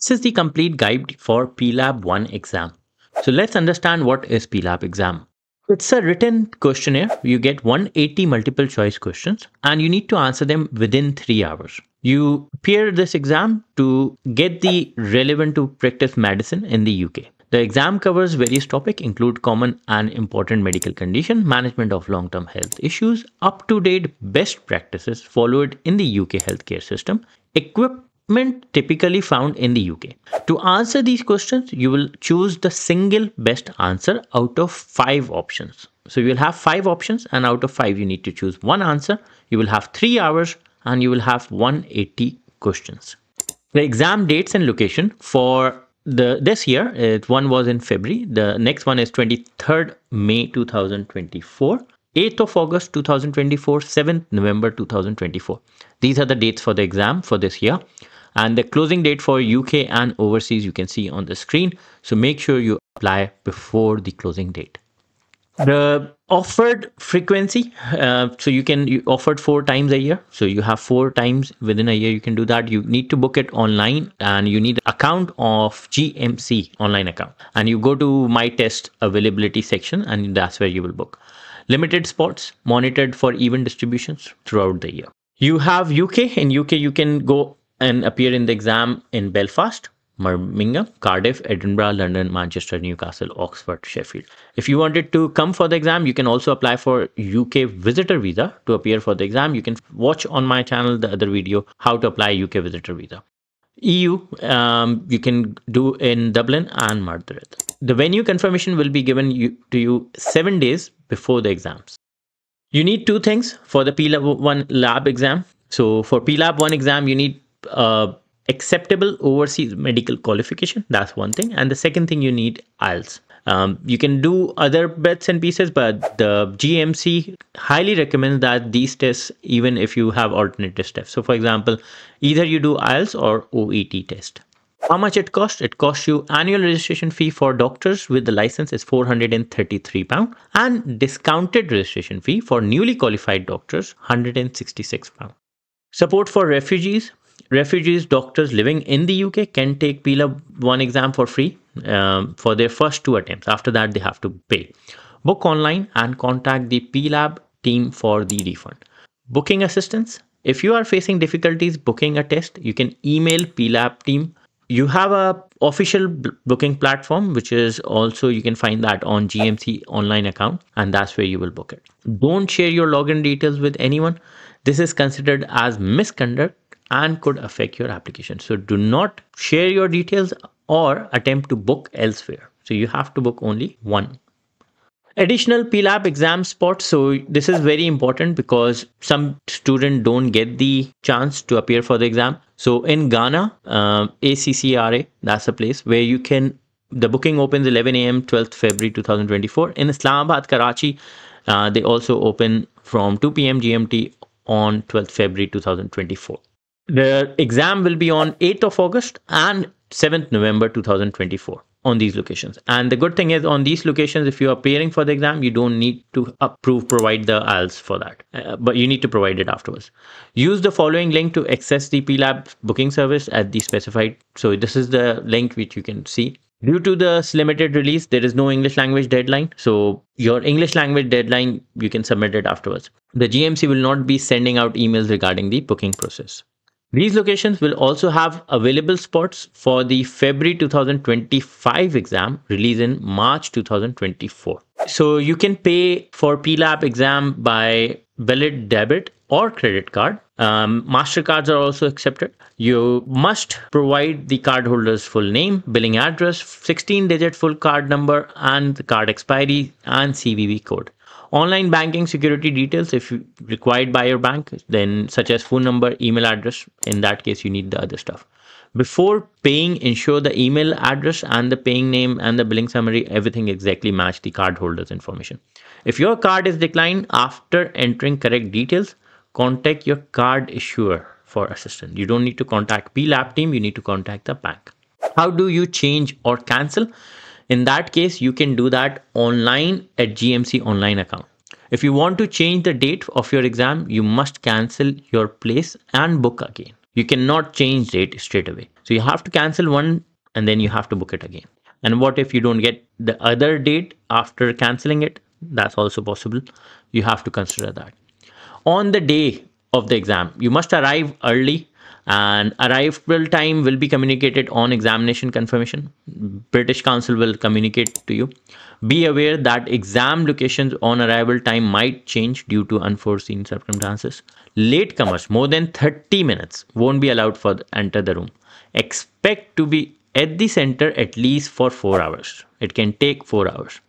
This is the complete guide for Plab 1 exam. So let's understand what is Plab exam. It's a written questionnaire. You get 180 multiple choice questions and you need to answer them within 3 hours. You appear this exam to get the relevant to practice medicine in the UK. The exam covers various topics include common and important medical condition, management of long-term health issues, up-to-date best practices followed in the UK healthcare system, equipment typically found in the UK. To answer these questions, you will choose the single best answer out of 5 options. So you will have 5 options and out of 5 you need to choose one answer. You will have 3 hours and you will have 180 questions. The exam dates and location for this year, one was in February. The next one is 23rd May 2024, 8th of August 2024, 7th November 2024. These are the dates for the exam for this year. And the closing date for UK and overseas you can see on the screen. So make sure you apply before the closing date. The offered frequency, so you offered 4 times a year. So you have 4 times within a year you can do that. You need to book it online and you need account of GMC online account. And you go to my test availability section and that's where you will book. Limited spots monitored for even distributions throughout the year. You have UK. In UK you can go and appear in the exam in Belfast, Birmingham, Cardiff, Edinburgh, London, Manchester, Newcastle, Oxford, Sheffield. If you wanted to come for the exam, you can also apply for UK visitor visa to appear for the exam. You can watch on my channel the other video how to apply UK visitor visa. EU, you can do in Dublin and Madrid. The venue confirmation will be given to you 7 days before the exams. You need 2 things for the Plab 1 lab exam. So for Plab 1 exam, you need acceptable overseas medical qualification. That's one thing. And the second thing, you need IELTS. You can do other bits and pieces, but the GMC highly recommends that these tests, even if you have alternative tests. So for example, either you do IELTS or OET test. How much it costs? It costs you annual registration fee for doctors with the license is £433 and discounted registration fee for newly qualified doctors £166. Support for refugees. Refugees doctors living in the UK can take Plab 1 exam for free for their first 2 attempts. After that, they have to pay. Book online and contact the Plab team for the refund. Booking assistance. If you are facing difficulties booking a test, you can email Plab team. You have a official booking platform, which is also you can find that on GMC online account, and that's where you will book it. Don't share your login details with anyone. This is considered as misconduct and could affect your application. So do not share your details or attempt to book elsewhere. So you have to book only one. Additional Plab exam spots. So this is very important because some students don't get the chance to appear for the exam. So in Ghana, ACCRA, that's a place where you can, the booking opens 11 a.m. 12th February 2024. In Islamabad, Karachi, they also open from 2 p.m. GMT on 12th February 2024. The exam will be on 8th of August and 7th November 2024 on these locations. And the good thing is on these locations, if you're appearing for the exam, you don't need to provide the IELTS for that, but you need to provide it afterwards. Use the following link to access the Plab booking service at the specified. So this is the link which you can see. Due to this limited release, there is no English language deadline. So your English language deadline, you can submit it afterwards. The GMC will not be sending out emails regarding the booking process. These locations will also have available spots for the February 2025 exam released in March 2024. So you can pay for Plab exam by valid debit or credit card. MasterCards are also accepted. You must provide the cardholder's full name, billing address, 16-digit full card number, and the card expiry and CVV code. Online banking security details, if required by your bank, then such as phone number, email address. In that case, you need the other stuff. Before paying, ensure the email address and the paying name and the billing summary, everything exactly match the cardholder's information. If your card is declined after entering correct details, contact your card issuer for assistance. You don't need to contact Plab team, you need to contact the bank. How do you change or cancel? In that case, you can do that online at GMC online account. If you want to change the date of your exam, you must cancel your place and book again. You cannot change date straight away. So you have to cancel one and then you have to book it again. And what if you don't get the other date after canceling it? That's also possible. You have to consider that. On the day of the exam, you must arrive early, and arrival time will be communicated on examination confirmation. British Council will communicate to you. Be aware that exam locations on arrival time might change due to unforeseen circumstances. Latecomers more than 30 minutes won't be allowed for enter the room. Expect to be at the center at least for 4 hours. It can take 4 hours.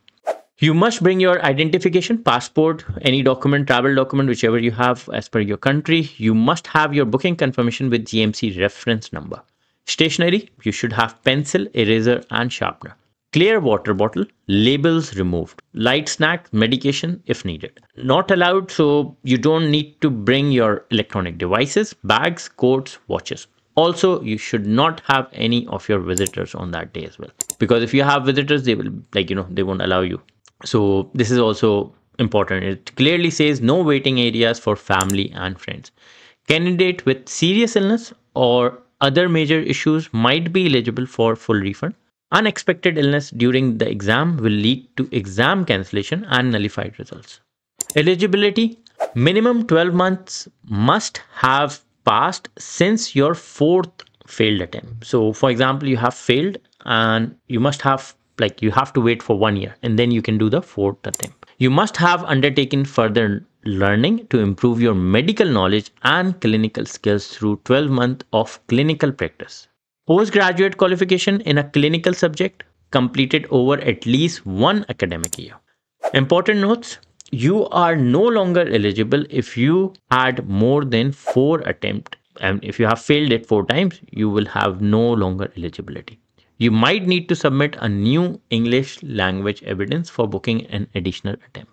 You must bring your identification, passport, any document, travel document, whichever you have as per your country. You must have your booking confirmation with GMC reference number. Stationery, you should have pencil, eraser, and sharpener. Clear water bottle, labels removed. Light snack, medication if needed. Not allowed, so you don't need to bring your electronic devices, bags, coats, watches. Also, you should not have any of your visitors on that day as well. Because if you have visitors, they will, they won't allow you. So this is also important. It clearly says no waiting areas for family and friends. Candidate with serious illness or other major issues might be eligible for full refund. Unexpected illness during the exam will lead to exam cancellation and nullified results. Eligibility, minimum 12 months must have passed since your fourth failed attempt. So for example, you have failed and you must have you have to wait for 1 year and then you can do the fourth attempt. You must have undertaken further learning to improve your medical knowledge and clinical skills through 12 months of clinical practice. Postgraduate qualification in a clinical subject completed over at least one academic year. Important notes, you are no longer eligible if you had more than 4 attempts, and if you have failed it 4 times, you will have no longer eligibility. You might need to submit a new English language evidence for booking an additional attempt.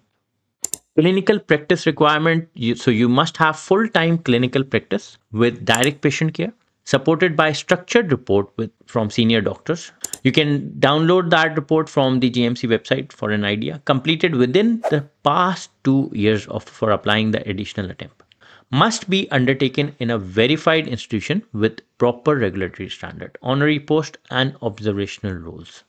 Clinical practice requirement, so you must have full-time clinical practice with direct patient care, supported by structured report from senior doctors. You can download that report from the GMC website for an idea. Completed within the past 2 years for applying the additional attempt. Must be undertaken in a verified institution with proper regulatory standard, honorary post and observational roles.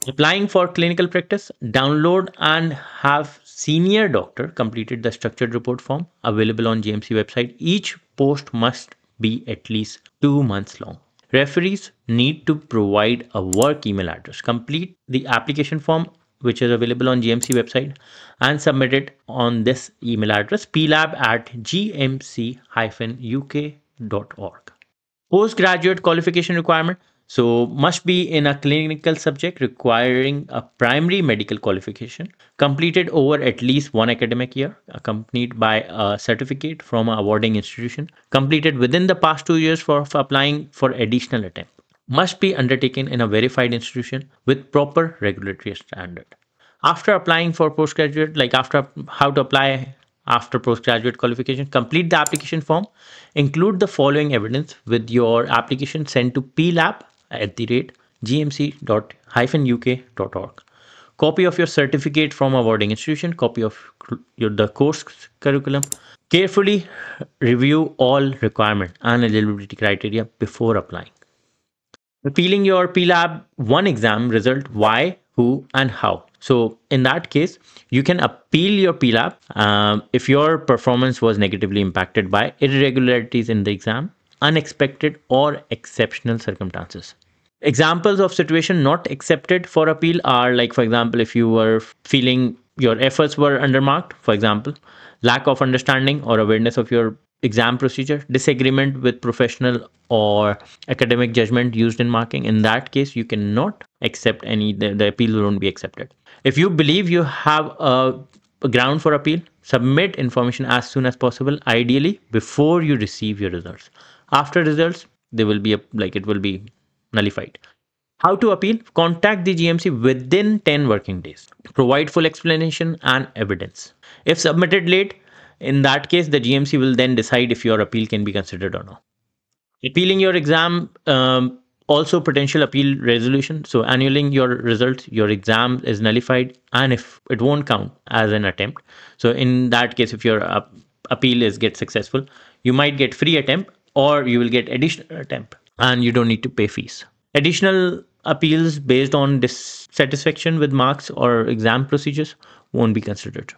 Applying for clinical practice, download and have senior doctor completed the structured report form available on GMC website. Each post must be at least 2 months long. Referees need to provide a work email address. Complete the application form which is available on GMC website and submit it on this email address plab@gmc-uk.org. Postgraduate qualification requirement. So must be in a clinical subject requiring a primary medical qualification completed over at least one academic year, accompanied by a certificate from an awarding institution, completed within the past 2 years for applying for additional attempt. Must be undertaken in a verified institution with proper regulatory standard. After applying for postgraduate, after how to apply after postgraduate qualification, complete the application form, include the following evidence with your application sent to plab@gmc-uk.org. Copy of your certificate from awarding institution, copy of the course curriculum. Carefully review all requirement and eligibility criteria before applying. Appealing your PLAB 1 exam result, why, who, and how. So in that case, you can appeal your PLAB if your performance was negatively impacted by irregularities in the exam, unexpected or exceptional circumstances. Examples of situation not accepted for appeal are for example, if you were feeling your efforts were undermarked, for example, lack of understanding or awareness of your exam procedure, disagreement with professional or academic judgment used in marking. In that case, you cannot accept the appeal won't be accepted. If you believe you have a ground for appeal, submit information as soon as possible, ideally before you receive your results. After results, they will be it will be nullified. How to appeal? Contact the GMC within 10 working days. Provide full explanation and evidence. If submitted late, in that case, the GMC will then decide if your appeal can be considered or not. Appealing your exam, also potential appeal resolution. So annulling your results, your exam is nullified and if it won't count as an attempt. So in that case, if your appeal gets successful, you might get free attempt or you will get additional attempt and you don't need to pay fees. Additional appeals based on dissatisfaction with marks or exam procedures won't be considered.